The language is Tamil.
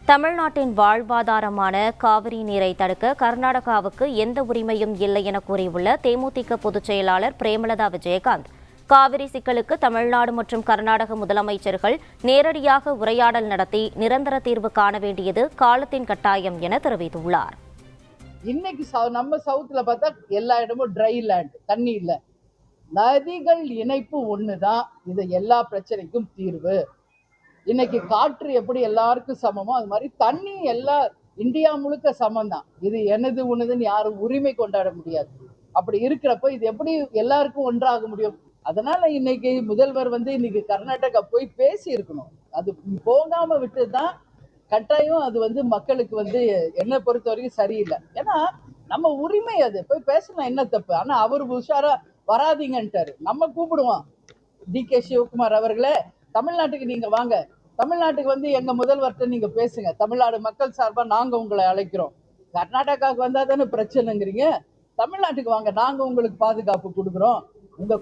தமிழ்நாட்டின் வாழ்வாதாரமான காவிரி நீரை தடுக்க கர்நாடகாவுக்கு எந்த உரிமையும் இல்லை என கூறியுள்ள தேமுதிக பொதுச் செயலாளர் பிரேமலதா விஜயகாந்த், காவிரி சிக்கலுக்கு தமிழ்நாடு மற்றும் கர்நாடக முதலமைச்சர்கள் நேரடியாக உரையாடல் நடத்தி நிரந்தர தீர்வு காண வேண்டியது காலத்தின் கட்டாயம் என தெரிவித்துள்ளார். இன்னைக்கு நம்ம சவுத்துல பார்த்தா எல்லா இடமும் ட்ரை லேண்ட், தண்ணி இல்லை. நதிகள் இணைப்பு ஒண்ணுதான் இது எல்லா பிரச்சனைக்கும் தீர்வு. இன்னைக்கு காற்று எப்படி எல்லாருக்கும் சமமோ அது மாதிரி தண்ணி எல்லா இந்தியா முழுக்க சமம் தான். இது எனது உனதுன்னு யாரும் உரிமை கொண்டாட முடியாது. அப்படி இருக்கிறப்ப இது எப்படி எல்லாருக்கும் ஒன்றாக முடியும்? அதனால இன்னைக்கு முதல்வர் இன்னைக்கு கர்நாடகா போய் பேசி இருக்கணும். அது போகாம விட்டுதான் கட்டாயம் அது மக்களுக்கு என்னை பொறுத்த வரைக்கும் சரியில்லை. ஏன்னா நம்ம உரிமை, அது போய் பேசலாம், என்ன தப்பு? ஆனா அவர் உஷாரா வராதிங்கன்ட்டாரு. நம்ம கூப்பிடுவோம், டி.கே. சிவகுமார் அவர்களே, தமிழ்நாட்டுக்கு நீங்க வாங்க, தமிழ்நாட்டுக்கு எங்க முதல்வர்கிட்ட நீங்க பேசுங்க, தமிழ்நாடு மக்கள் சார்பா நாங்க உங்களை அழைக்கிறோம். கர்நாடகாவுக்கு வந்தா தானே பிரச்சனைங்கிறீங்க, தமிழ்நாட்டுக்கு வாங்க, நாங்க உங்களுக்கு பாதுகாப்பு கொடுக்குறோம். உங்க